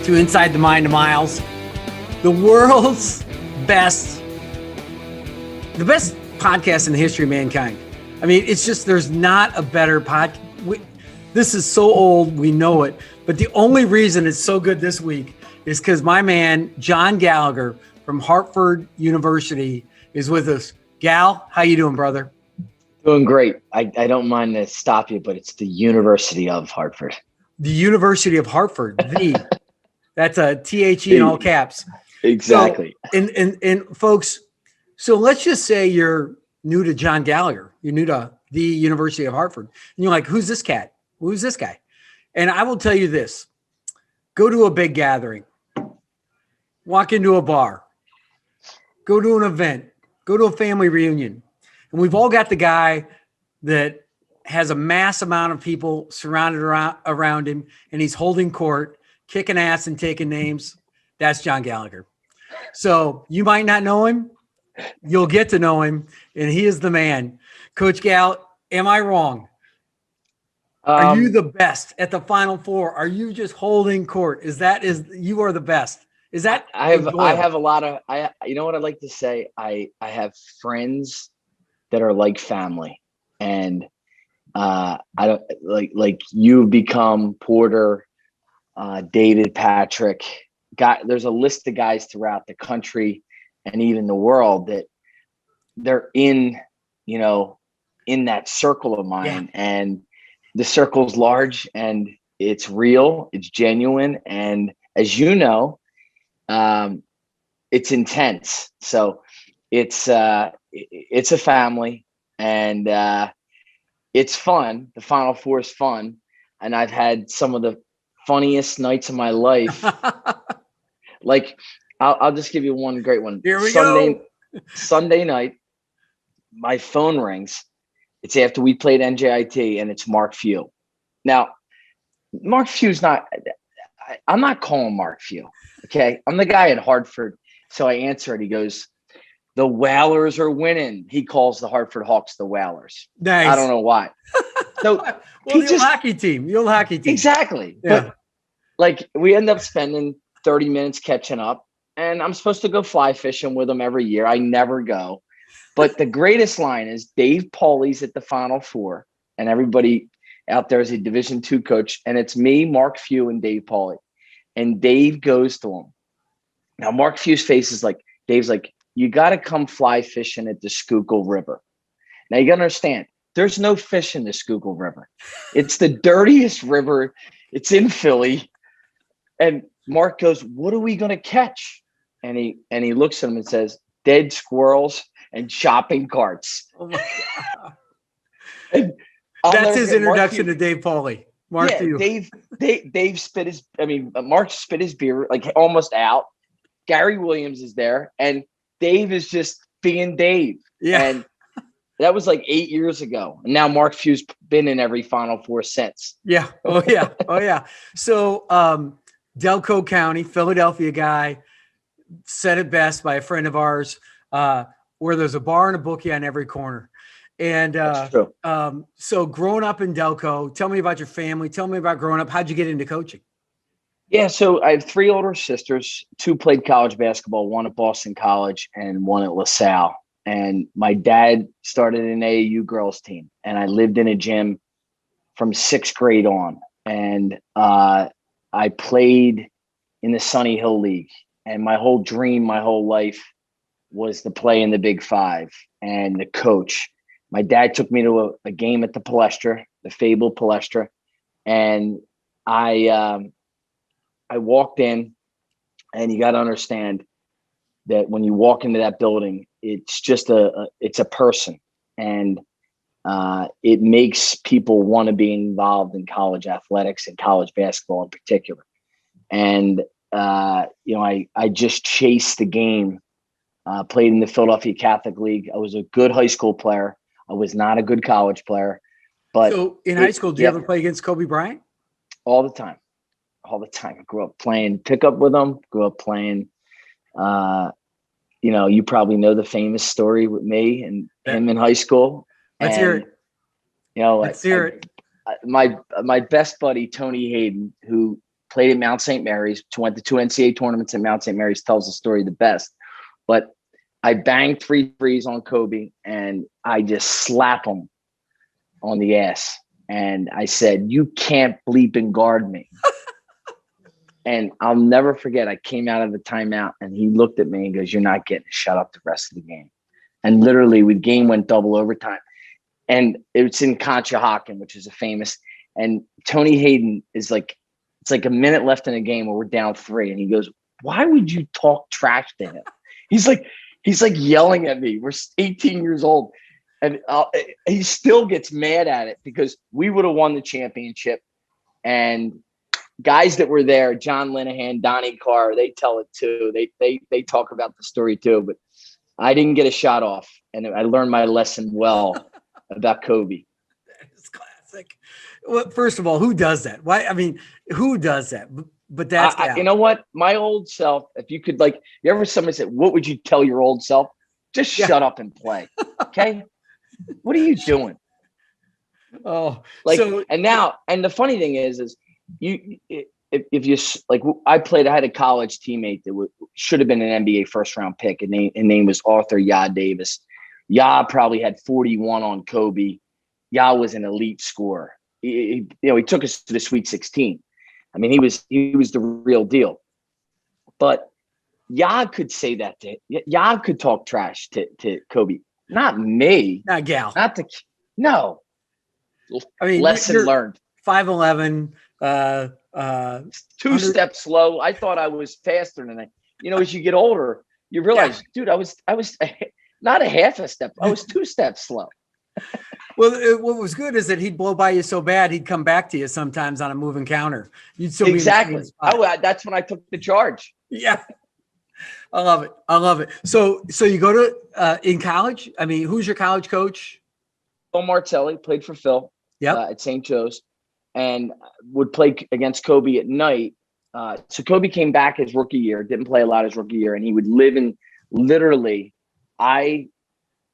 to Inside the Mind of Miles, the world's best, the best podcast in the history of mankind. I mean, it's just, there's not a better podcast. This is so old, we know it, but the only reason it's so good this week is because my man, John Gallagher from Hartford University is with us. Gal, how you doing, brother? Doing great. I don't mind to stop you, but it's the University of Hartford. The University of Hartford, that's a THE in all caps. Exactly. So, and folks, so let's just say you're new to John Gallagher. You're new to the University of Hartford. And you're like, who's this cat? Who's this guy? And I will tell you this. Go to a big gathering. Walk into a bar. Go to an event. Go to a family reunion. And we've all got the guy that has a mass amount of people surrounded around him, and he's holding court, kicking ass and taking names. That's John Gallagher. So you might not know him. You'll get to know him, and he is the man. Coach Gal, am I wrong? Are you the best at the Final Four? Are you just holding court? You are the best? Is that I have a lot of you know what I'd like to say? I have friends that are like family, and I don't like you've become Porter, David, Patrick. There's a list of guys throughout the country and even the world that they're in that circle of mine. Yeah. And the circle's large and it's real, it's genuine. And as you know, it's intense. So it's a family, and it's fun. The Final Four is fun. And I've had some of the funniest nights of my life. Like, I'll just give you one great one. Here we go. Sunday night, my phone rings. It's after we played NJIT, and it's Mark Few. Now, Mark Few's I'm not calling Mark Few. Okay. I'm the guy at Hartford. So I answer it. He goes, "The Whalers are winning." He calls the Hartford Hawks the Whalers. Nice. I don't know why. So the old hockey team. Exactly. Yeah. But we end up spending 30 minutes catching up, and I'm supposed to go fly fishing with him every year. I never go. But the greatest line is Dave Pauley's at the Final Four, and everybody out there is a Division II coach, and it's me, Mark Few, and Dave Pauley. And Dave goes to him. Now, Mark Few's face is like, Dave's like, "You got to come fly fishing at the Schuylkill River." Now, you got to understand, there's no fish in the Schuylkill River. It's the dirtiest river. It's in Philly. And Mark goes, "What are we going to catch?" And he looks at him and says, "Dead squirrels and shopping carts." Oh my God. That's his introduction to Dave Pauley. Mark Few. Dave Mark spit his beer like almost out. Gary Williams is there, and Dave is just being Dave. Yeah. And that was like 8 years ago. And now Mark Few's been in every Final Four since. Yeah. Oh yeah. So Delco County, Philadelphia guy, said it best by a friend of ours, where there's a bar and a bookie on every corner. And so growing up in Delco, tell me about your family. Tell me about growing up. How'd you get into coaching? Yeah, so I have 3 older sisters. 2 played college basketball, 1 at Boston College and 1 at LaSalle. And my dad started an AAU girls team, and I lived in a gym from 6th grade on. And I played in the Sunny Hill League, and my whole dream, my whole life was to play in the Big Five and the coach. My dad took me to a game at the Palestra, the fabled Palestra. And I walked in, and you got to understand that when you walk into that building, it's just it's a person, and it makes people want to be involved in college athletics and college basketball in particular. And, I just chased the game, played in the Philadelphia Catholic League. I was a good high school player. I was not a good college player. But so in high school, did you ever play against Kobe Bryant? All the time. I grew up playing pickup with him, grew up playing, you probably know the famous story with me and him in high school. Let's hear it. Let's hear it. My best buddy, Tony Hayden, who played at Mount St. Mary's, went to 2 NCAA tournaments at Mount St. Mary's, tells the story the best. But I banged 3 threes on Kobe, and I just slap him on the ass. And I said, "You can't bleep and guard me." And I'll never forget, I came out of the timeout, and he looked at me and goes, "You're not getting shut up the rest of the game." And literally, the game went double overtime. And it's in Ncaa, which is a famous. And Tony Hayden is like, it's like a minute left in the game where we're down 3. And he goes, "Why would you talk trash to him?" He's like yelling at me. We're 18 years old. And he still gets mad at it because we would have won the championship. And guys that were there, John Linehan, Donnie Carr, they tell it too. They talk about the story too. But I didn't get a shot off, and I learned my lesson well about Kobe. That is classic. Well, first of all, who does that? Why? I mean, who does that? But that's you know what? My old self, if you could, like, you ever somebody said, "What would you tell your old self?" Just shut up and play. Okay. What are you doing? Oh, like, so, and the funny thing is if you like, I had a college teammate that should have been an NBA first round pick, and his name was Arthur Davis. Probably had 41 on Kobe. Was an elite scorer. He took us to the Sweet 16. I mean, he was the real deal. But could say that could talk trash to Kobe. Not me. not Gal. No. I mean, lesson learned. 5'11", 2 steps slow. I thought I was faster than that. As you get older, you realize, dude, I was not a half a step. I was 2 steps slow. Well, what was good is that he'd blow by you so bad he'd come back to you sometimes on a moving counter. You'd still exactly. Be in the same spot. That's when I took the charge. Yeah, I love it. So you go to in college. I mean, who's your college coach? Phil Martelli, played for Phil. Yep. At St. Joe's, and would play against Kobe at night. So Kobe came back his rookie year, didn't play a lot his rookie year, and he would live in. Literally, I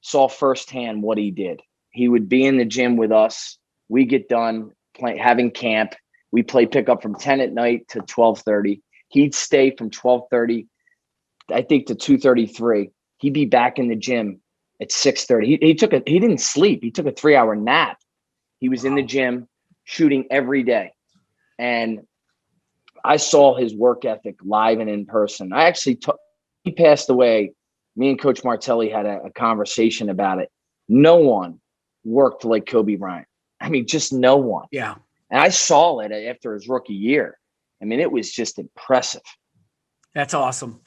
saw firsthand what he did. He would be in the gym with us. We get done having camp. We play pickup from 10 at night to 12:30. He'd stay from 12:30, I think, to 2:33. He'd be back in the gym at 6:30. He didn't sleep. He took a 3-hour nap. He was in the gym shooting every day. And I saw his work ethic live and in person. He passed away. Me and Coach Martelli had a conversation about it. No one worked like Kobe Bryant. I mean, just no one. Yeah. And I saw it after his rookie year. I mean, it was just impressive. That's awesome.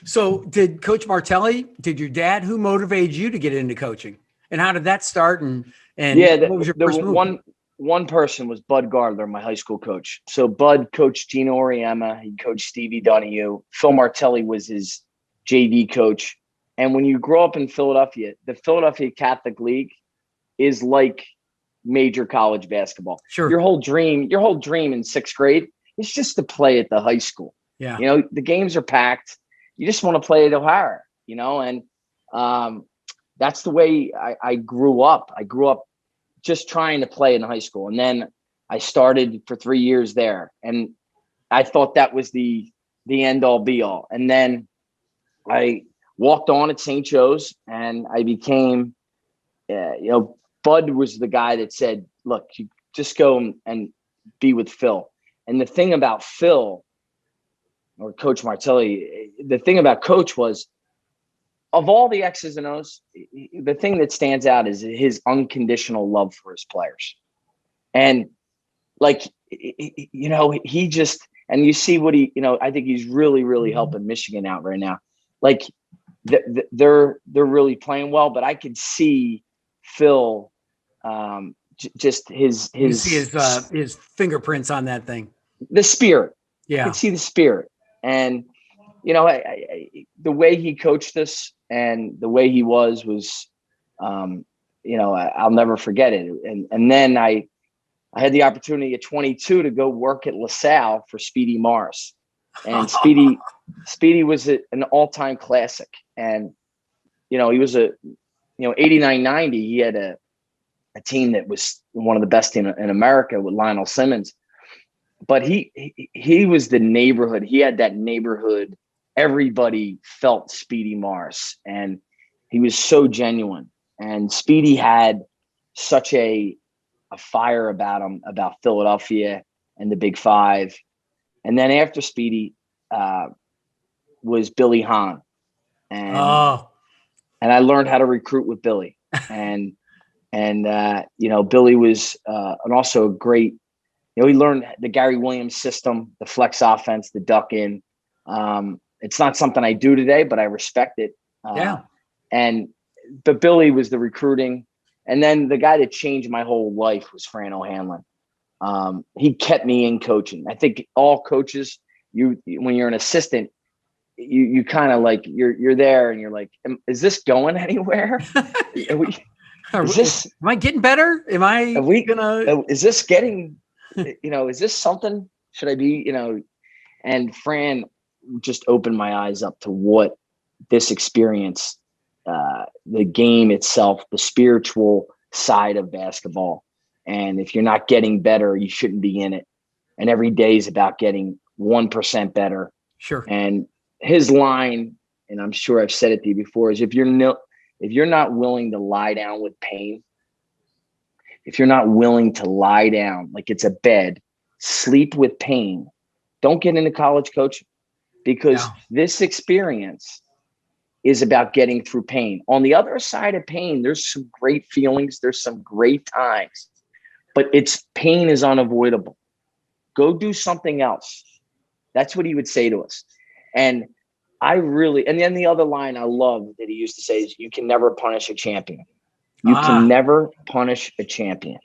So did Coach Martelli, did your dad, who motivated you to get into coaching? And how did that start? And what was your first move? One person was Bud Gardler, my high school coach. So Bud coached Gino Auriemma. He coached Stevie Donahue. Phil Martelli was his JV coach. And when you grow up in Philadelphia, the Philadelphia Catholic League is like major college basketball. Sure. Your whole dream in 6th grade is just to play at the high school. Yeah. The games are packed. You just want to play at O'Hara, and that's the way I grew up. I grew up just trying to play in high school. And then I started for 3 years there. And I thought that was the end all be all. And then I walked on at St. Joe's, and I became, Bud was the guy that said, "Look, you just go and be with Phil." And the thing about Phil, or Coach Martelli, the thing about Coach was, of all the X's and O's, the thing that stands out is his unconditional love for his players. And he just, and you see what I think he's really, really helping Michigan out right now. Like they're really playing well, but I could see Phil, just his fingerprints on that thing. The spirit. Yeah. I could see the spirit. And, the way he coached us and the way he was, I'll never forget it. And then I had the opportunity at 22 to go work at LaSalle for Speedy Morris. And Speedy was an all-time classic. And, he was 89-90. He had a team that was one of the best in America with Lionel Simmons. but he was the neighborhood. He had that neighborhood. Everybody felt Speedy Morris, and he was so genuine. And Speedy had such a fire about him, about Philadelphia and the Big Five. And then after Speedy was Billy Hahn, and Oh, I learned how to recruit with Billy, and Billy was and also a great. He learned the Gary Williams system, the flex offense, the duck in. It's not something I do today, but I respect it. yeah. But Billy was the recruiting. And then the guy that changed my whole life was Fran O'Hanlon. He kept me in coaching. I think all coaches, when you're an assistant, you kind of like, you're there and you're like, is this going anywhere? Am I getting better? Is this getting, is this something? Should I be, and Fran just opened my eyes up to what this experience, the game itself, the spiritual side of basketball. And if you're not getting better, you shouldn't be in it. And every day is about getting 1% better. Sure. And his line, and I'm sure I've said it to you before, is if you're not willing to lie down with pain, if you're not willing to lie down like it's a bed, sleep with pain, don't get into college coaching, because this experience is about getting through pain. On the other side of pain, there's some great feelings. There's some great times, but pain is unavoidable. Go do something else. That's what he would say to us. And then the other line I love that he used to say is, you can never punish a champion. You can never punish a champion.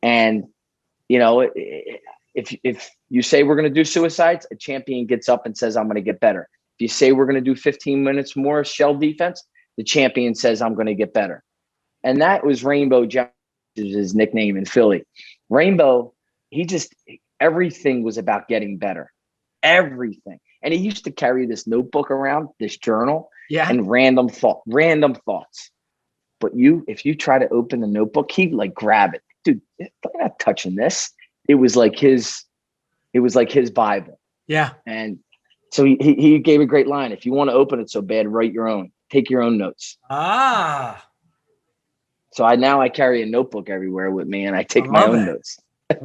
And, if you say we're going to do suicides, a champion gets up and says, I'm going to get better. If you say we're going to do 15 minutes more shell defense, the champion says, I'm going to get better. And that was Rainbow John, his nickname in Philly. Rainbow, everything was about getting better. Everything. And he used to carry this notebook around, this journal, and random thoughts. But if you try to open the notebook, he'd like grab it. Dude, I'm not touching this. It was like his Bible. Yeah. And so he gave a great line. If you want to open it so bad, write your own. Take your own notes. So I carry a notebook everywhere with me, and I take my own notes.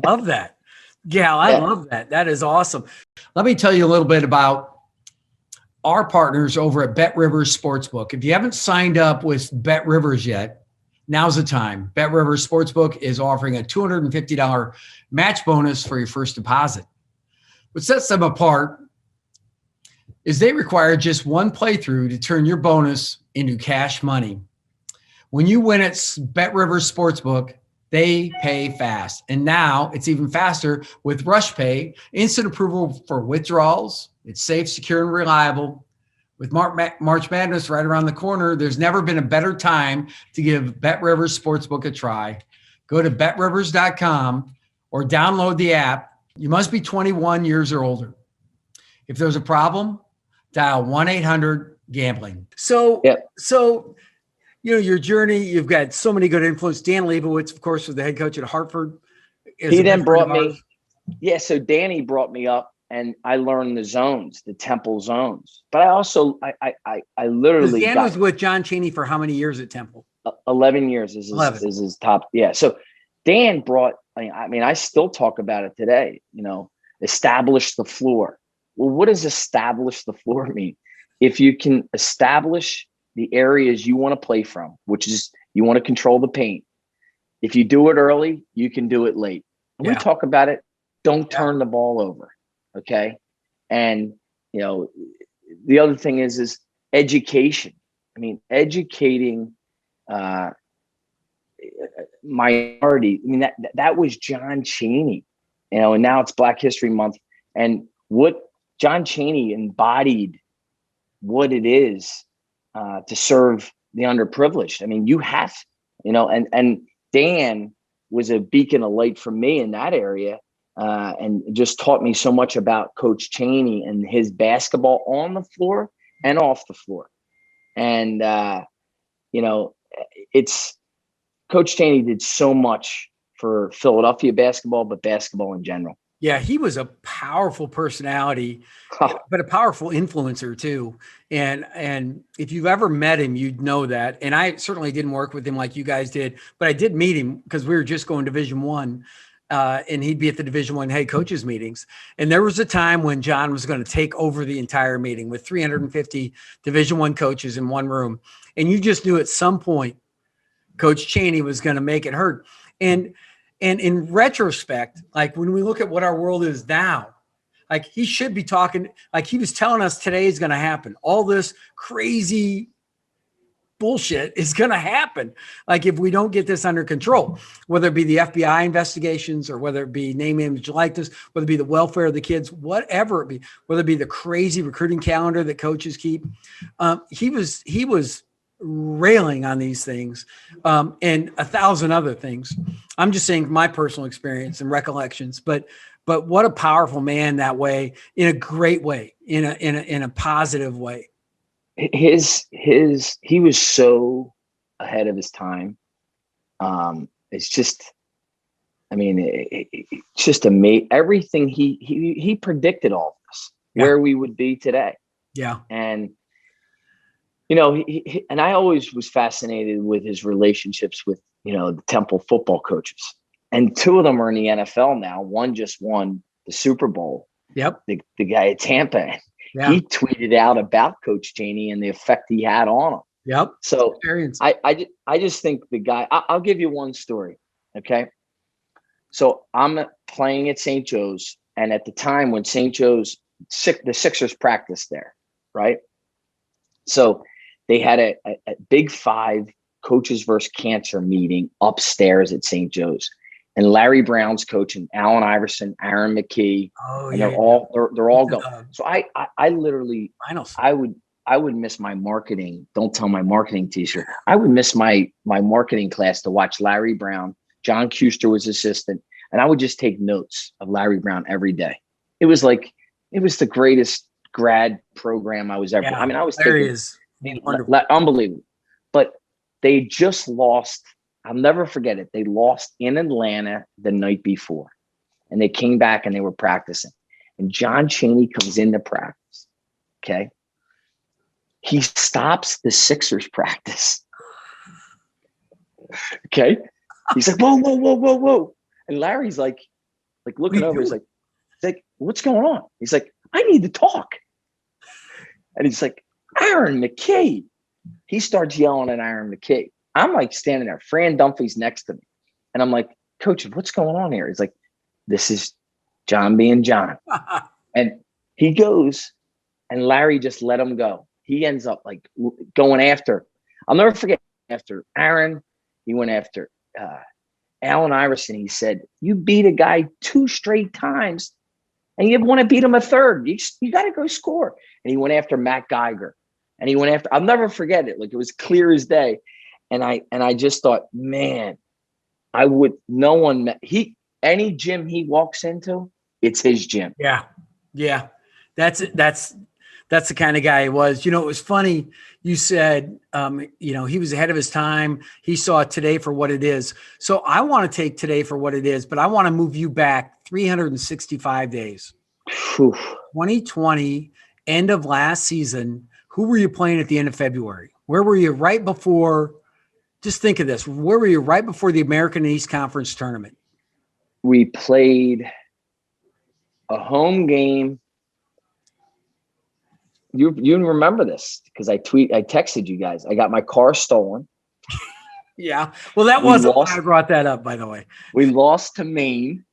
Love that. Yeah, I love that. That is awesome. Let me tell you a little bit about our partners over at Bet Rivers Sportsbook. If you haven't signed up with Bet Rivers yet, now's the time. Bet Rivers Sportsbook is offering a $250 match bonus for your first deposit. What sets them apart is they require just one playthrough to turn your bonus into cash money. When you win at Bet Rivers Sportsbook, they pay fast. And now it's even faster with Rush Pay, instant approval for withdrawals. It's safe, secure, and reliable. With March Madness right around the corner, there's never been a better time to give Bet Rivers Sportsbook a try. Go to betrivers.com or download the app. You must be 21 years or older. If there's a problem, dial 1-800-GAMBLING. So your journey, you've got so many good influence. Dan Leibowitz, of course, was the head coach at Hartford. He then brought me. Yeah, so Danny brought me up, and I learned the zones, the Temple zones. But I also, I literally. Dan was with John Chaney for how many years at Temple? 11 years is his top. Yeah. So Dan brought. I still talk about it today. Establish the floor. Well, what does establish the floor mean? If you can establish the areas you want to play from, which is you want to control the paint. If you do it early, you can do it late. We talk about it. Don't turn the ball over. Okay. And, the other thing is education. Educating minority. That was John Chaney, and now it's Black History Month. And what John Chaney embodied what it is to serve the underprivileged. You have, and Dan was a beacon of light for me in that area, and just taught me so much about Coach Chaney and his basketball on the floor and off the floor. And, Coach Chaney did so much for Philadelphia basketball, but basketball in general. Yeah, he was a powerful personality, but a powerful influencer too. And if you've ever met him, you'd know that. And I certainly didn't work with him like you guys did, but I did meet him because we were just going Division 1, and he'd be at the Division 1 head coaches meetings. And there was a time when John was going to take over the entire meeting with 350 Division 1 coaches in one room, and you just knew at some point Coach Chaney was going to make it hurt. And in retrospect, like when we look at what our world is now, like he should be talking, like he was telling us today is going to happen. All this crazy bullshit is going to happen. Like if we don't get this under control, whether it be the FBI investigations or whether it be name, image, likeness, whether it be the welfare of the kids, whatever it be, whether it be the crazy recruiting calendar that coaches keep. He was railing on these things, and 1,000 other things. I'm just saying my personal experience and recollections, but what a powerful man that way, in a great way, in a positive way. He was so ahead of his time. It's just, I mean, it's just amazing. Everything he predicted all of this, where we would be today. Yeah. And you know, and I always was fascinated with his relationships with, you know, the Temple football coaches. And 2 of them are in the NFL now. One just won the Super Bowl. Yep. The guy at Tampa. Yeah. He tweeted out about Coach Chaney and the effect he had on him. Yep. So Experience. I just think the guy, I'll give you one story. Okay. So I'm playing at St. Joe's. And at the time when St. Joe's, the Sixers practiced there, right? So they had a Big 5 coaches versus cancer meeting upstairs at St. Joe's, and Larry Brown's coaching, Allen Iverson, Aaron Ncaa, and they're all going. So I literally, I would miss my marketing. Don't tell my marketing t-shirt. I would miss my marketing class to watch Larry Brown. John Kuster was assistant, and I would just take notes of Larry Brown every day. It was the greatest grad program I was ever. Yeah, I mean, I was unbelievable. But they just lost. I'll never forget it. They lost in Atlanta the night before, and they came back and they were practicing. And John Chaney comes into practice. Okay, he stops the Sixers practice. Okay, he's like, whoa, whoa, whoa, whoa, whoa, and Larry's like looking over. He's like, what's going on? He's like, I need to talk. And he's like, Aaron Ncaa. He starts yelling at Aaron Ncaa. I'm like standing there. Fran Dunphy's next to me. And I'm like, Coach, what's going on here? He's like, this is John being John. And he goes, and Larry just let him go. He ends up like going after. I'll never forget, after Aaron, he went after Allen Iverson. He said, you beat a guy 2 straight times, and you want to beat him a third. You got to go score. And he went after Matt Geiger. And he went after, I'll never forget it. Like, it was clear as day. And I just thought, man, any gym he walks into, it's his gym. Yeah. Yeah. That's the kind of guy he was. You know, it was funny. You said, he was ahead of his time. He saw today for what it is. So I want to take today for what it is, but I want to move you back 365 days. Whew. 2020, end of last season. Who were you playing at the end of February? Where were you right before? Just think of this. Where were you right before the American East Conference tournament? We played a home game. You remember this because I texted you guys. I got my car stolen. Yeah. Well, that wasn't why I brought that up, by the way. We lost to Maine.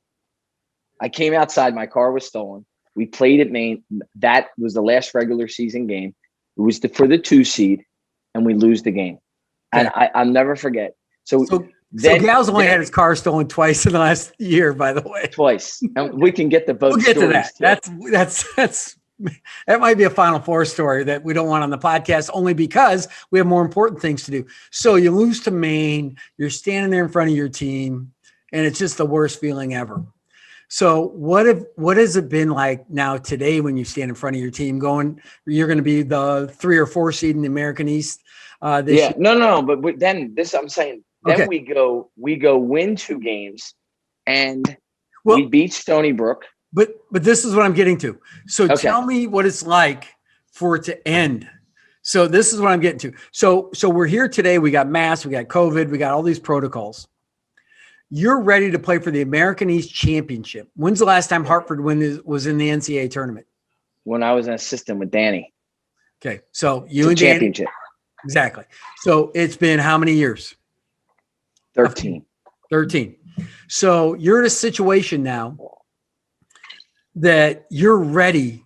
I came outside. My car was stolen. We played at Maine. That was the last regular season game. It was for the 2 seed, and we lose the game. And I'll never forget. So Gal's only had his car stolen twice in the last year, by the way. Twice. And we can get the both. We'll get to that. That's that might be a Final Four story that we don't want on the podcast, only because we have more important things to do. So you lose to Maine, you're standing there in front of your team, and it's just the worst feeling ever. So what has it been like now today when you stand in front of your team you're going to be the 3 or 4 seed in the American East? Year? No. But then I'm saying, then okay. we go win 2 games, and we beat Stony Brook. But this is what I'm getting to. So Okay. tell me what it's like for it to end. So this is what I'm getting to. So we're here today. We got masks, we got COVID, we got all these protocols. You're ready to play for the American East Championship. When's the last time Hartford was in the Ncaa tournament? When I was an assistant with Danny. Okay, so you It's a and Danny. championship. Exactly. So it's been how many years? 13. 13. So you're in a situation now that you're ready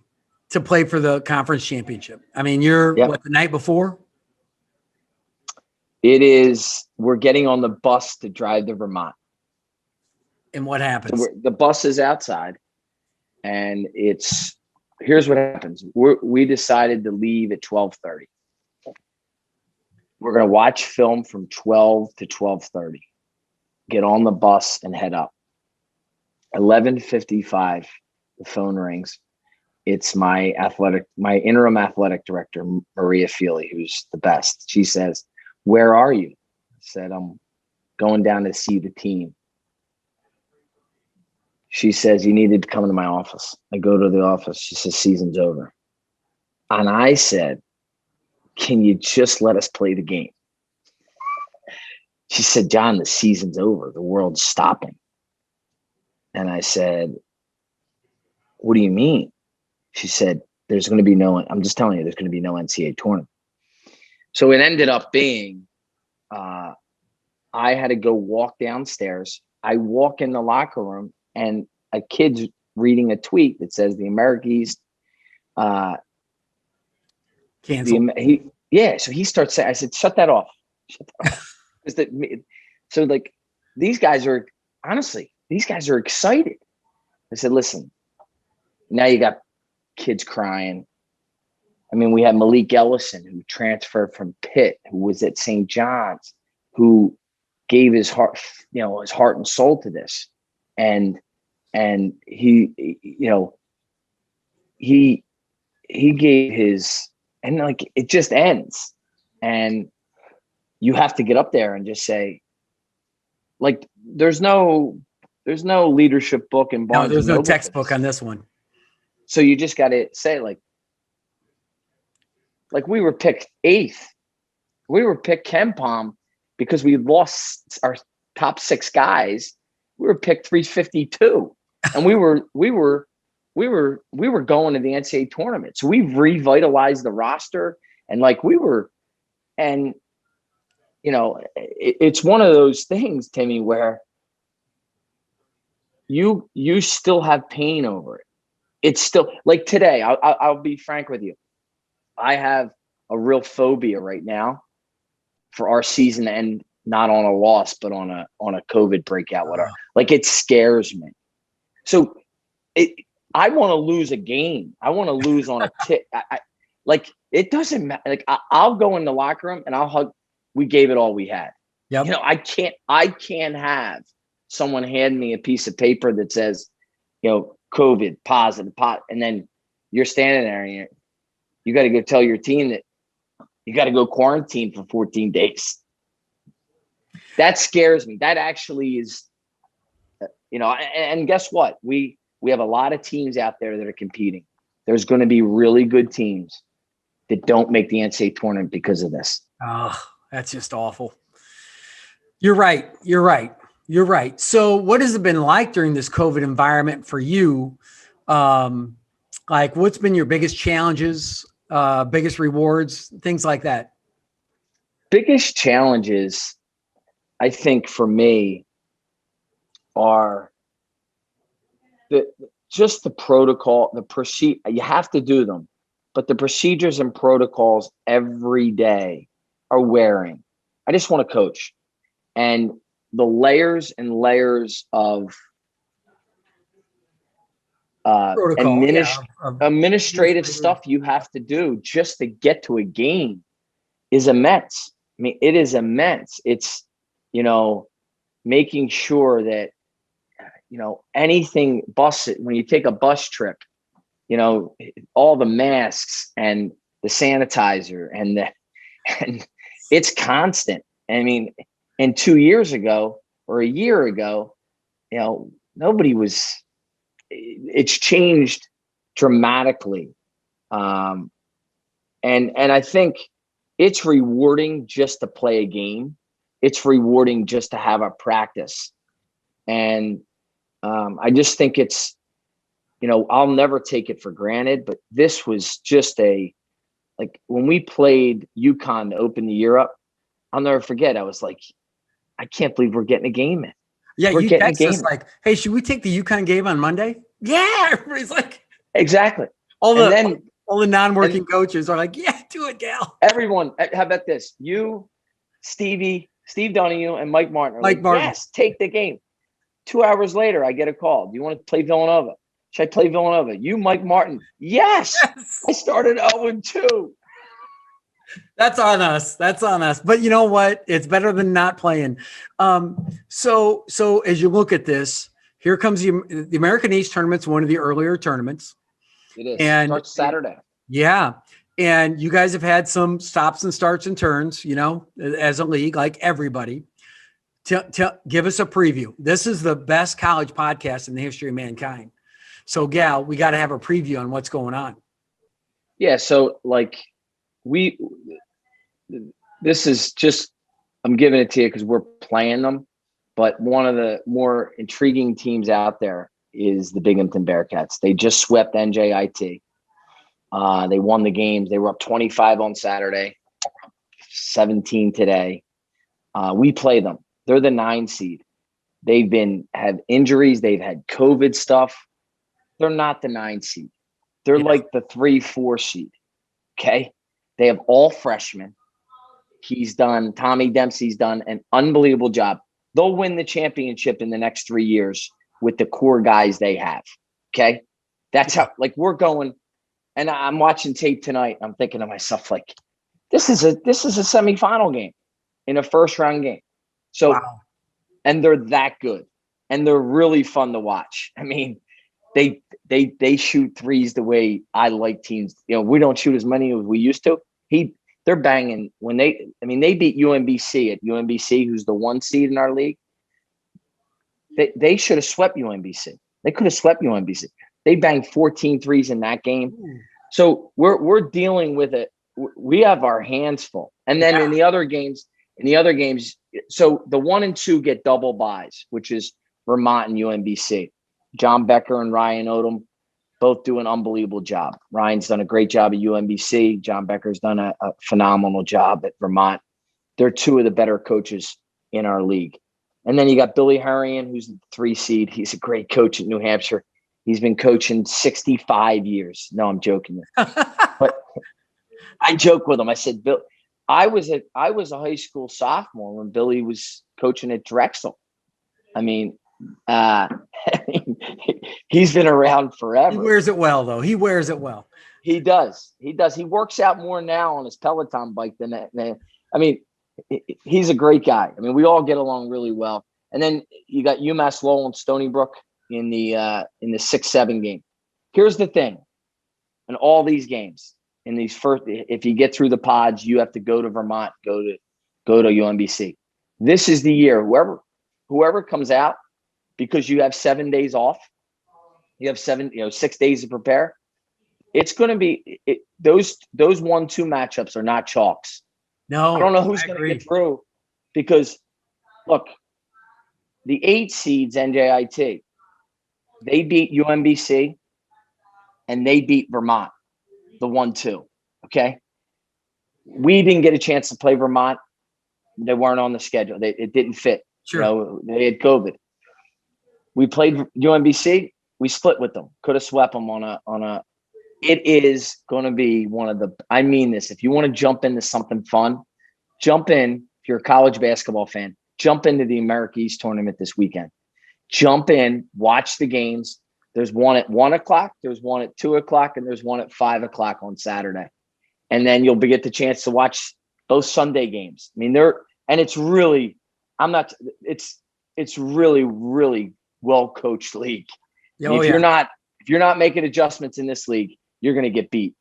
to play for the conference championship. I mean, you're Yep. the night before? It is. We're getting on the bus to drive to Vermont. And what happens? So the bus is outside, and here's what happens. We decided to leave at 12:30. We're going to watch film from 12 to 12:30. Get on the bus and head up. 11:55, the phone rings. It's my interim athletic director, Maria Feely, who's the best. She says, "Where are you?" I said, "I'm going down to see the team." She says, "You needed to come into my office." I go to the office. She says, "Season's over." And I said, "Can you just let us play the game?" She said, "John, the season's over. The world's stopping." And I said, "What do you mean?" She said, "There's going to be I'm just telling you, there's going to be no NCAA tournament." So it ended up being, I had to go walk downstairs. I walk in the locker room and a kid's reading a tweet that says the American East, Canceled. So he starts saying, I said, shut that off. So like, these guys are excited. I said, listen, now you got kids crying. I mean, we had Malik Ellison, who transferred from Pitt, who was at St. John's, who gave his heart and soul to this. And he gave his, and like, it just ends. And you have to get up there and just say, like, there's no leadership book in Barnes. No, there's no textbook on this one. So you just got to say, like we were picked 8th. We were picked KenPom because we lost our top 6 guys. We were picked 352, and we were going to the NCAA tournament. So we've revitalized the roster, and it's one of those things, Timmy, where you still have pain over it. It's still like today. I'll be frank with you. I have a real phobia right now for our season to end not on a loss, but on a COVID breakout, whatever. Like, it scares me. So I want to lose a game. I want to lose on a tick. It doesn't matter. Like, I'll go in the locker room and I'll hug. We gave it all we had. Yep. I can't have someone hand me a piece of paper that says, COVID positive, and then you're standing there and you got to go tell your team that you got to go quarantine for 14 days. That scares me. That actually is, and guess what? We have a lot of teams out there that are competing. There's going to be really good teams that don't make the NCAA tournament because of this. Oh, that's just awful. You're right. So what has it been like during this COVID environment for you? Like, what's been your biggest challenges, biggest rewards, things like that? Biggest challenges, I think, for me are just the protocol, the procedure. You have to do them, but the procedures and protocols every day are wearing. I just want to coach, and the layers and layers of administrative stuff you have to do just to get to a game is immense. I mean, it is immense. It's, making sure that, anything when you take a bus trip, all the masks and the sanitizer and it's constant. I mean, and 2 years ago or a year ago, nobody was, it's changed dramatically. And I think it's rewarding just to play a game. It's rewarding just to have a practice. And I just think it's, I'll never take it for granted, but this was just like when we played UConn to open the year up, I'll never forget. I was like, I can't believe we're getting a game in. Yeah, We're you getting text us like, hey, should we take the UConn game on Monday? Yeah, everybody's like, exactly. all And the non-working coaches are like, yeah, do it, Gal. Everyone, how about this? You, Steve Donahue, and Mike Martin are Martin. yes, take the game. 2 hours later, I get a call. Do you want to play Villanova? Should I play Villanova? You, Mike Martin. Yes. I started 0-2. That's on us. But you know what? It's better than not playing. So as you look at this, here comes the American East tournament's one of the earlier tournaments. It is. And starts Saturday. Yeah. And you guys have had some stops and starts and turns, as a league, like everybody. Give us a preview. This is the best college podcast in the history of mankind. So, Gal, we got to have a preview on what's going on. Yeah. So, this is just, I'm giving it to you because we're playing them. But one of the more intriguing teams out there is the Binghamton Bearcats. They just swept NJIT. They won the games. They were up 25 on Saturday, 17 today. We play them. They're the 9 seed. They've had injuries. They've had COVID stuff. They're not the 9 seed. They're like the 3-4 seed. Okay. They have all freshmen. Tommy Dempsey's done an unbelievable job. They'll win the championship in the next 3 years with the core guys they have. Okay. That's how, we're going. And I'm watching tape tonight. I'm thinking to myself, this is a semifinal game in a first round game. So, wow. And they're that good, and they're really fun to watch. I mean, they shoot threes the way I like teams. We don't shoot as many as we used to. They're banging when they beat UMBC at UMBC, who's the 1 seed in our league. They should have swept UMBC. They could have swept UMBC. They banged 14 threes in that game. So we're dealing with it. We have our hands full. And then in the other games, so the 1 and 2 get double buys, which is Vermont and UMBC. John Becker and Ryan Odom both do an unbelievable job. Ryan's done a great job at UMBC. John Becker's done a phenomenal job at Vermont. They're 2 of the better coaches in our league. And then you got Billy Hurrian, who's the 3 seed. He's a great coach at New Hampshire. He's been coaching 65 years. No, I'm joking. But I joke with him. I said, Bill, I was a high school sophomore when Billy was coaching at Drexel. I mean, he's been around forever. He wears it well, though. He wears it well. He does. He works out more now on his Peloton bike than that. I mean, he's a great guy. I mean, we all get along really well. And then you got UMass Lowell and Stony Brook in the 6-7 game. Here's the thing. In all these games, in these first, if you get through the pods, you have to go to Vermont, go to UMBC. This is the year. Whoever comes out, because you have 7 days off, you have 6 days to prepare. It's going to be those 1-2 matchups are not chalks. No, I don't know who's going to get through, because look, the 8 seeds NJIT, they beat UMBC and they beat Vermont, the 1-2. Okay. We didn't get a chance to play Vermont. They weren't on the schedule. It didn't fit. Sure. They had COVID. We played UMBC. We split with them. Could have swept them on a. It is going to be one of the. I mean this. If you want to jump into something fun, jump in. If you're a college basketball fan, jump into the America East tournament this weekend. Jump in, watch the games. There's one at 1 o'clock. There's one at 2 o'clock, and there's one at 5 o'clock on Saturday. And then you'll get the chance to watch those Sunday games. I mean, it's really. It's really, really well coached league. If you're not making adjustments in this league, you're going to get beat.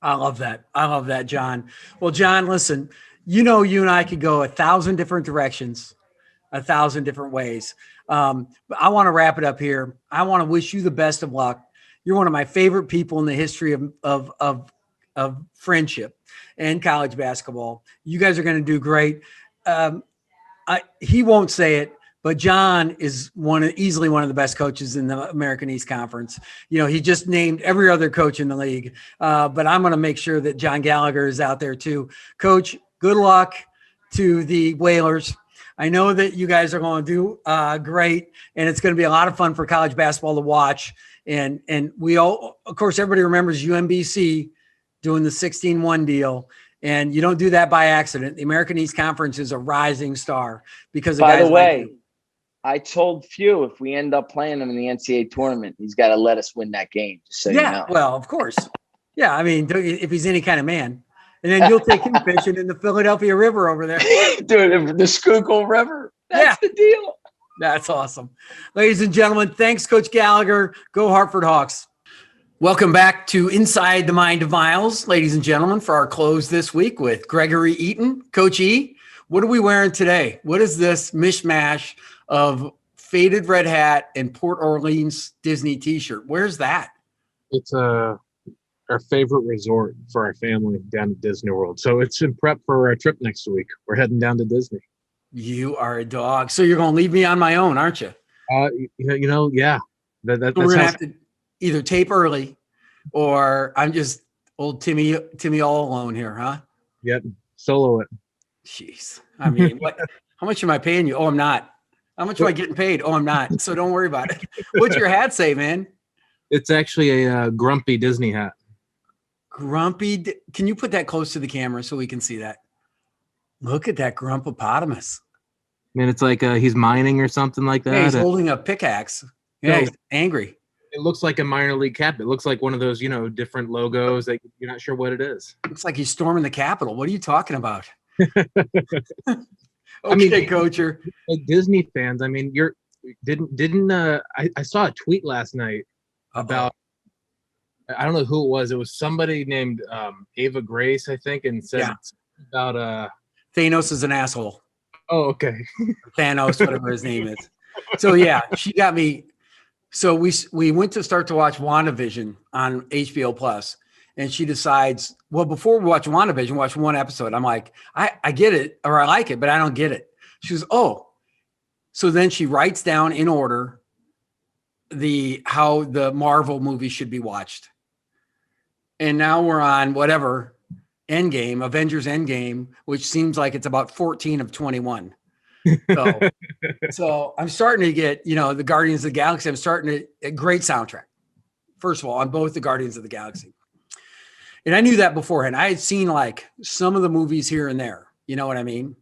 I love that, John. Well, John, listen, you and I could go 1,000 different directions, 1,000 different ways. But I want to wrap it up here. I want to wish you the best of luck. You're one of my favorite people in the history of friendship and college basketball. You guys are going to do great. He won't say it, but John is easily one of the best coaches in the American East Conference. He just named every other coach in the league. But I'm going to make sure that John Gallagher is out there too. Coach, good luck to the Whalers. I know that you guys are going to do great, and it's going to be a lot of fun for college basketball to watch. And we all, of course, everybody remembers UMBC doing the 16-1 deal. And you don't do that by accident. The American East Conference is a rising star because of guys like you. By the way, I told Few if we end up playing him in the NCAA tournament, he's got to let us win that game. Just so you know. Well, of course. Yeah, I mean, if he's any kind of man. And then you'll take him fishing in the Philadelphia River over there. Dude, the Schuylkill River. That's the deal. That's awesome. Ladies and gentlemen, thanks, Coach Gallagher. Go Hartford Hawks. Welcome back to Inside the Mind of Miles, ladies and gentlemen, for our close this week with Gregory Eaton. Coach E, what are we wearing today? What is this mishmash of faded red hat and Port Orleans Disney t-shirt? Where's that? It's our favorite resort for our family down at Disney World. So it's in prep for our trip next week. We're heading down to Disney. You are a dog. So you're going to leave me on my own, aren't you? Yeah. We're going to have to either tape early or I'm just old Timmy all alone here, huh? Yep. Solo it. Jeez. I mean, how much am I paying you? Oh, I'm not. How much am I getting paid? Oh, I'm not. So don't worry about it. What's your hat say, man? It's actually a grumpy Disney hat. Grumpy. Can you put that close to the camera so we can see that? Look at that grumpopotamus. I mean, it's like he's mining or something like that. Yeah, he's holding a pickaxe. Yeah, he's angry. It looks like a minor league cap. It looks like one of those, different logos that you're not sure what it is. Looks like he's storming the Capitol. What are you talking about? Okay, Coacher. Like Disney fans, I mean, I saw a tweet last night about, I don't know who it was. It was somebody named Ava Grace, I think, and said about Thanos is an asshole. Oh, okay. Thanos, whatever his name is. So yeah, she got me. So we went to start to watch WandaVision on HBO Plus, and she decides, well, before we watch WandaVision, watch one episode. I'm like, I get it, or I like it, but I don't get it. She goes, oh. So then she writes down in order how the Marvel movie should be watched. And now we're on whatever, Avengers Endgame, which seems like it's about 14 of 21. So I'm starting to get, the Guardians of the Galaxy. I'm starting to a great soundtrack. First of all, on both the Guardians of the Galaxy. And I knew that beforehand. I had seen like some of the movies here and there, you know what I mean?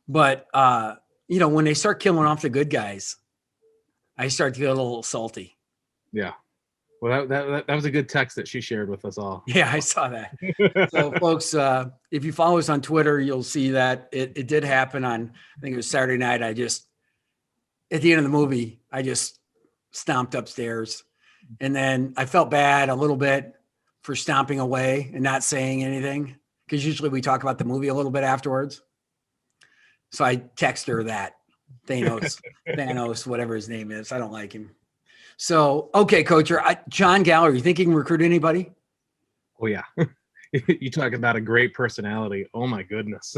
But, when they start killing off the good guys, I start to get a little salty. Yeah. Well, that was a good text that she shared with us all. Yeah, I saw that. So, folks, if you follow us on Twitter, you'll see that it did happen on, I think it was Saturday night. At the end of the movie, I just stomped upstairs. And then I felt bad a little bit for stomping away and not saying anything, because usually we talk about the movie a little bit afterwards. So I text her that Thanos, whatever his name is. I don't like him. So, okay, Coach, John Gallagher, you think he can recruit anybody? Oh, yeah. You talk about a great personality. Oh, my goodness.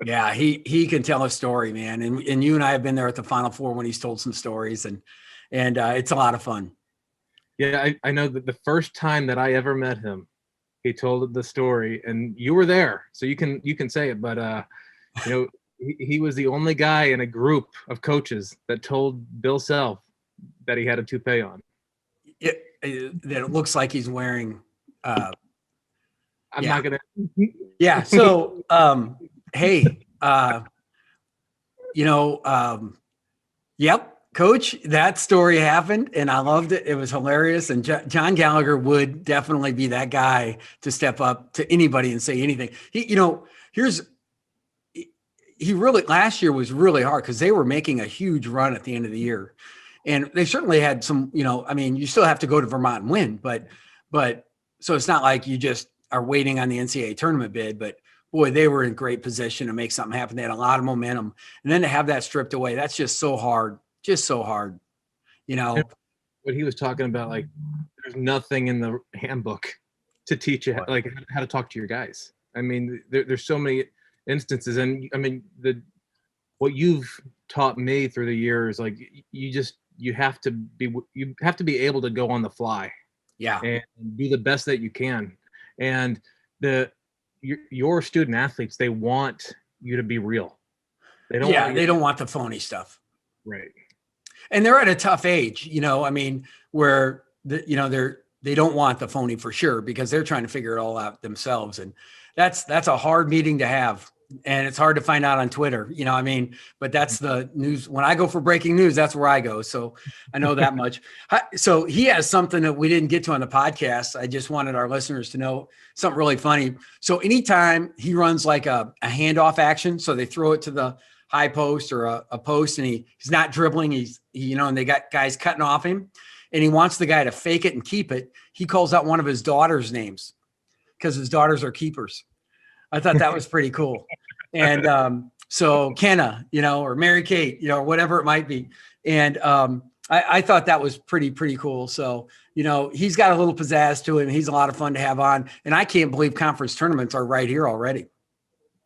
Yeah, he can tell a story, man. And you and I have been there at the Final Four when he's told some stories, and it's a lot of fun. Yeah, I know that the first time that I ever met him, he told the story, and you were there, so you can say it. But, he was the only guy in a group of coaches that told Bill Self that he had a toupee on. That it looks like he's wearing. I'm not gonna. Yeah. So, hey, yep, Coach. That story happened, and I loved it. It was hilarious. And John Gallagher would definitely be that guy to step up to anybody and say anything. He really last year was really hard because they were making a huge run at the end of the year. And they certainly had some, you still have to go to Vermont and win, but so it's not like you just are waiting on the NCAA tournament bid, but boy, they were in great position to make something happen. They had a lot of momentum. And then to have that stripped away, that's just so hard. Just so hard. You know, What he was talking about, like, there's nothing in the handbook to teach you like how to talk to your guys. I mean, there's so many instances, and I mean what you've taught me through the years, like you have to be able to go on the fly, yeah, and do the best that you can. And your student athletes, they want you to be real. They don't want you they don't want the phony stuff. right. And they're at a tough age, I mean, where they don't want the phony for sure, because they're trying to figure it all out themselves. And that's a hard meeting to have. And it's hard to find out on Twitter, I mean, but that's the news. When I go for breaking news, that's where I go. So I know that much. So he has something that we didn't get to on the podcast. I just wanted our listeners to know something really funny. So anytime he runs like a handoff action, so they throw it to the high post or a post, and he's not dribbling, and they got guys cutting off him, and he wants the guy to fake it and keep it. He calls out one of his daughter's names because his daughters are keepers. I thought that was pretty cool. And so Ncaa, or Mary Kate, or whatever it might be. And I thought that was pretty cool. So, he's got a little pizzazz to him. He's a lot of fun to have on. And I can't believe conference tournaments are right here already.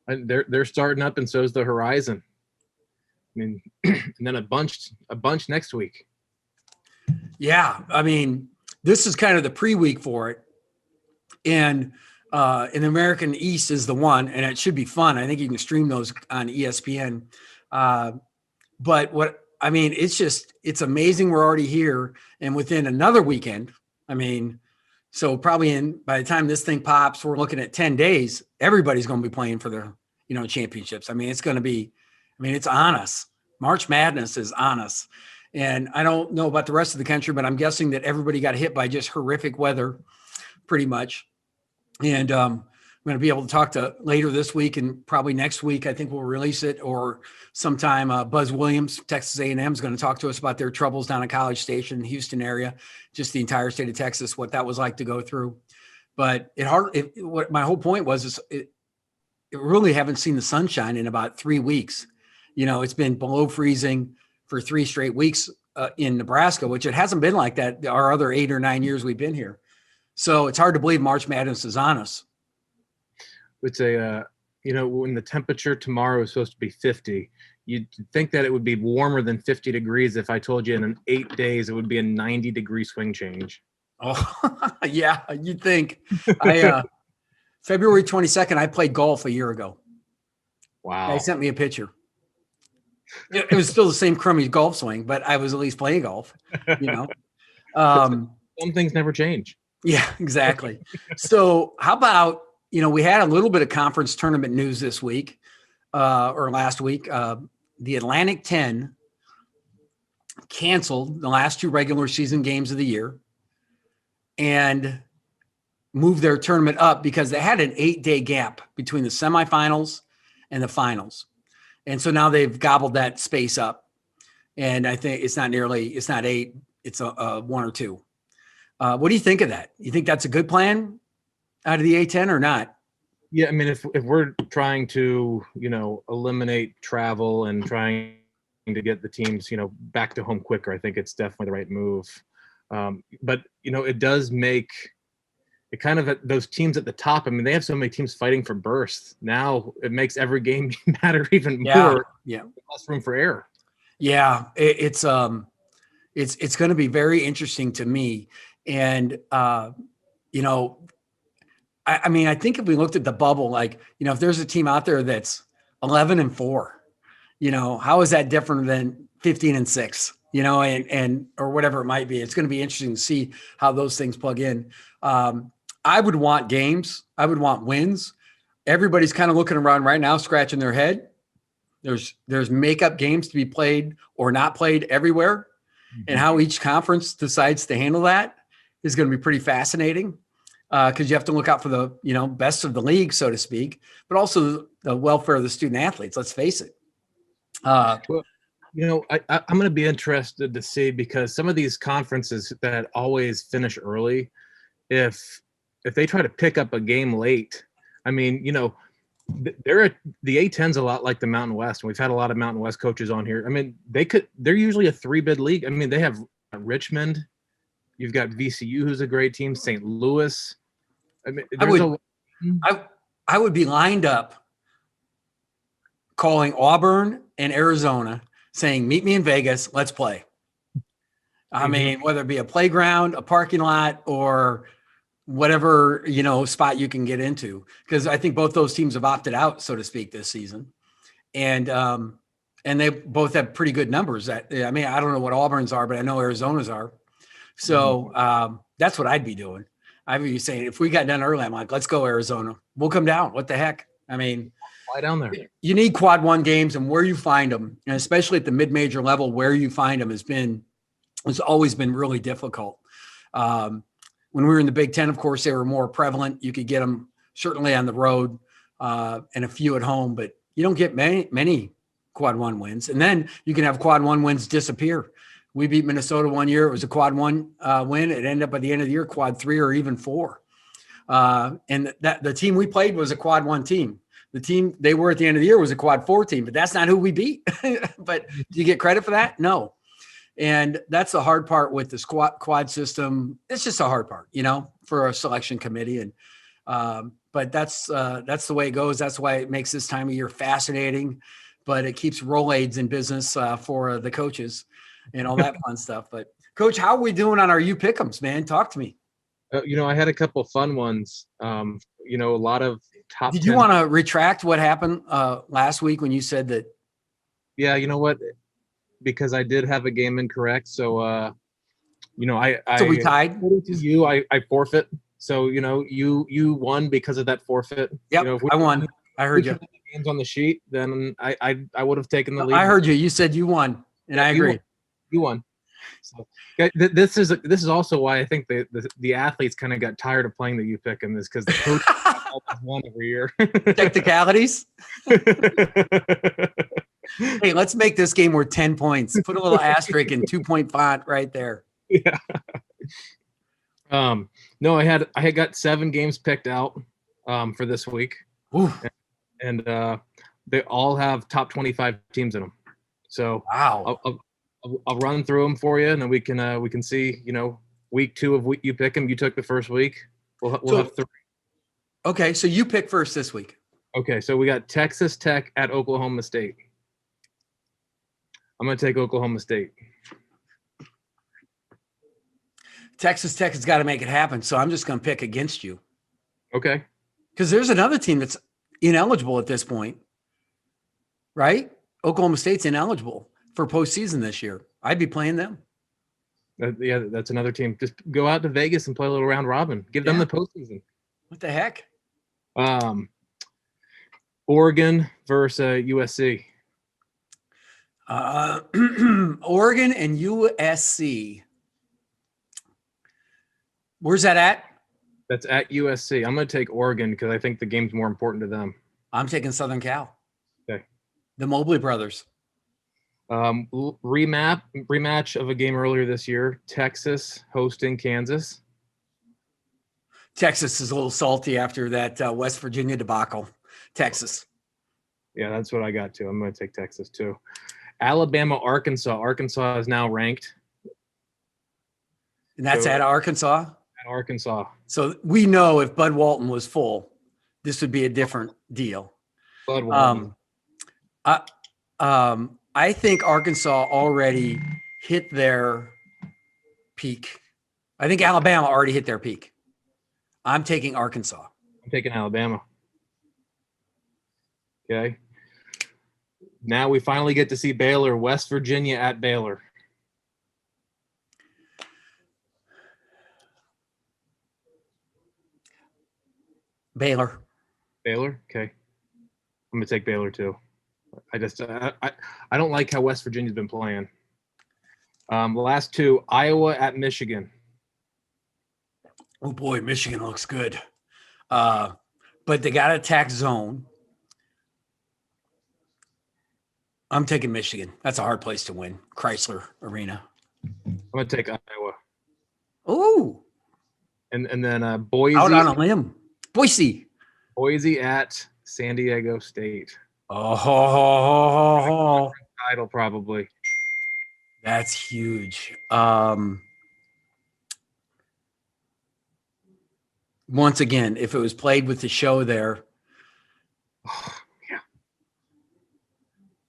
And they're starting up, and so is the Horizon. I mean, and then a bunch next week. Yeah. I mean, this is kind of the pre-week for it. And in the American East is the one, and it should be fun. I think you can stream those on ESPN. But it's amazing. We're already here, and within another weekend, I mean, so probably by the time this thing pops, we're looking at 10 days, everybody's going to be playing for their, championships. I mean, it's going to be, it's on us. March Madness is on us. And I don't know about the rest of the country, but I'm guessing that everybody got hit by just horrific weather pretty much. And I'm going to be able to talk to later this week, and probably next week, I think we'll release it, or sometime Buzz Williams, Texas A&M, is going to talk to us about their troubles down at College Station, Houston area, just the entire state of Texas, what that was like to go through. But what my whole point was, it really haven't seen the sunshine in about 3 weeks. It's been below freezing for 3 straight weeks in Nebraska, which it hasn't been like that our other 8 or 9 years we've been here. So it's hard to believe March Madness is on us. It's when the temperature tomorrow is supposed to be 50, you'd think that it would be warmer than 50 degrees if I told you in 8 days it would be a 90-degree swing change. Oh, yeah, you'd think. February 22nd, I played golf a year ago. Wow. They sent me a picture. It was still the same crummy golf swing, but I was at least playing golf, Some things never change. Yeah, exactly. So how about, we had a little bit of conference tournament news this week or last week. The Atlantic 10 canceled the last 2 regular season games of the year and moved their tournament up because they had an 8-day gap between the semifinals and the finals. And so now they've gobbled that space up. And I think it's not 8, it's a 1 or 2. What do you think of that? You think that's a good plan out of the A10 or not? Yeah, I mean, if we're trying to, eliminate travel and trying to get the teams, back to home quicker, I think it's definitely the right move. But, it does make it kind of those teams at the top. I mean, they have so many teams fighting for berths. Now it makes every game matter even more. Yeah. Less room for error. Yeah. It's going to be very interesting to me. And, I think if we looked at the bubble, like, if there's a team out there that's 11-4, how is that different than 15-6, and or whatever it might be? It's going to be interesting to see how those things plug in. I would want games. I would want wins. Everybody's kind of looking around right now, scratching their head. There's makeup games to be played or not played everywhere. Mm-hmm. And how each conference decides to handle that is going to be pretty fascinating. Because you have to look out for the, best of the league, so to speak, but also the welfare of the student athletes. Let's face it. I'm going to be interested to see, because some of these conferences that always finish early, if they try to pick up a game late, I mean, the A10's a lot like the Mountain West, and we've had a lot of Mountain West coaches on here. I mean, they're usually a 3-bid league. I mean, they have Richmond, you've got VCU, who's a great team, St. Louis. I mean, I would be lined up calling Auburn and Arizona saying, meet me in Vegas, let's play. I mean, whether it be a playground, a parking lot, or whatever, spot you can get into, because I think both those teams have opted out, so to speak, this season. And they both have pretty good numbers. I don't know what Auburn's are, but I know Arizona's are. So that's what I'd be doing. I'd be saying, if we got done early, I'm like, let's go Arizona. We'll come down. What the heck? I mean, fly down there. You need quad 1 games, and where you find them, and especially at the mid-major level, where you find them has always been really difficult. When we were in the Big Ten, of course, they were more prevalent. You could get them certainly on the road and a few at home, but you don't get many quad 1 wins. And then you can have quad 1 wins disappear. We beat Minnesota one year. It was a quad 1 win. It ended up at the end of the year, quad 3 or even 4. And the team we played was a quad 1 team. The team they were at the end of the year was a quad 4 team, but that's not who we beat. But do you get credit for that? No. And that's the hard part with the quad system. It's just a hard part, for a selection committee. And but that's the way it goes. That's why it makes this time of year fascinating. But it keeps Rolaids in business for the coaches and all that fun stuff. But Coach, how are we doing on our You Pick'ems, man? Talk to me. I had a couple of fun ones. A lot of top. Did you want to retract what happened last week when you said that? Yeah, you know what? Because I did have a game incorrect, so so we tied. I forfeit. So you won because of that forfeit. Yep, if I won. I heard you. Games on the sheet, then I would have taken the lead. I heard you. You said you won, and I agree. You won. So this is also why I think the athletes kind of got tired of playing the You Pick'em, is because the coach won every year. Technicalities. Hey, let's make this game worth 10 points. Put a little asterisk in 2-point font right there. Yeah. No, I had got 7 games picked out for this week. Ooh. And they all have top 25 teams in them. So wow. I'll run through them for you, and then we can see, week 2 of You Pick'em. You took the first week. We'll have 3. Okay, so you pick first this week. Okay, so we got Texas Tech at Oklahoma State. I'm going to take Oklahoma State. Texas Tech has got to make it happen, so I'm just going to pick against you. Okay. Because there's another team that's ineligible at this point, right? Oklahoma State's ineligible for postseason this year. I'd be playing them. Yeah, that's another team. Just go out to Vegas and play a little round robin. Give them the postseason. What the heck? Oregon versus USC. Oregon and USC. Where's that at? That's at USC. I'm going to take Oregon because I think the game's more important to them. I'm taking Southern Cal. Okay. The Mobley brothers. Rematch of a game earlier this year. Texas hosting Kansas. Texas is a little salty after that West Virginia debacle. Texas. Yeah, that's what I got too. I'm going to take Texas too. Alabama, Arkansas. Arkansas is now ranked. And that's at Arkansas? At Arkansas. So we know if Bud Walton was full, this would be a different deal. Bud Walton. I think Arkansas already hit their peak. I think Alabama already hit their peak. I'm taking Arkansas. I'm taking Alabama. Okay. Now we finally get to see Baylor, West Virginia at Baylor. Baylor. Baylor? Okay. I'm going to take Baylor too. I don't like how West Virginia's been playing. The last 2, Iowa at Michigan. Oh boy, Michigan looks good. But they got to attack zone. I'm taking Michigan. That's a hard place to win. Chrysler Arena. I'm going to take Iowa. Ooh. And then Boise. Out on a limb. Boise at San Diego State. Oh, Title probably. that's huge. Once again, if it was played with the show there, Yeah.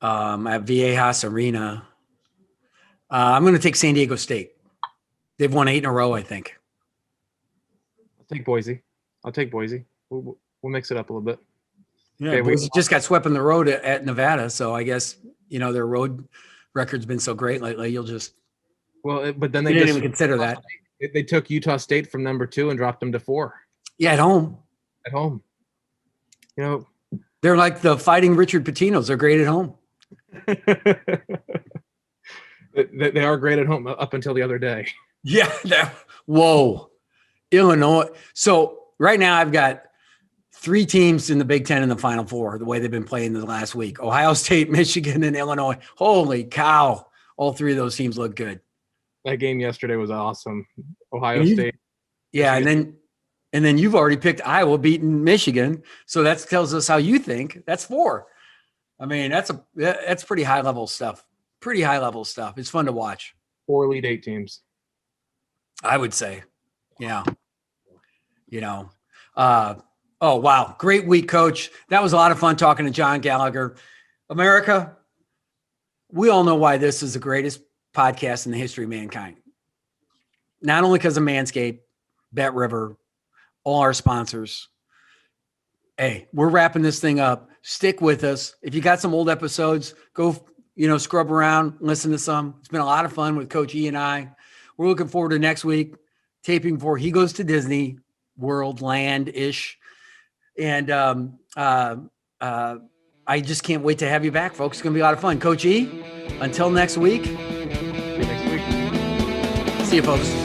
At Viejas Arena, I'm going to take San Diego State. They've won 8 in a row, I think. I'll take Boise. We'll mix it up a little bit. Yeah, Okay, Boise just got swept on the road at Nevada, so I guess their road record's been so great lately. You'll just but then you they didn't even consider that. They took Utah State from number 2 and dropped them to 4 Yeah, at home. at home. They're like the Fighting Richard Patinos. They're great at home. They are great at home up until the other day. Yeah. Whoa. Illinois. So right now I've got 3 teams in the Big Ten in the Final Four, the way they've been playing the last week. Ohio State, Michigan, and Illinois. Holy cow. All 3 of those teams look good. That game yesterday was awesome. Ohio State. Yeah, Michigan. and then you've already picked Iowa beating Michigan. So that tells us how you think. That's 4. I mean, that's pretty high level stuff. Pretty high level stuff. It's fun to watch. 4 Elite 8 teams. I would say. Yeah. Oh, wow. Great week, Coach. That was a lot of fun talking to John Gallagher. America, we all know why this is the greatest podcast in the history of mankind. Not only because of Manscaped, Bet River, all our sponsors. Hey, we're wrapping this thing up. Stick with us. If you got some old episodes, go, scrub around, listen to some. It's been a lot of fun with Coach E and I. We're looking forward to next week, taping before he goes to Disney World Land-ish. And I just can't wait to have you back, folks. It's going to be a lot of fun. Coach E, until next week. See you next week. See you, folks.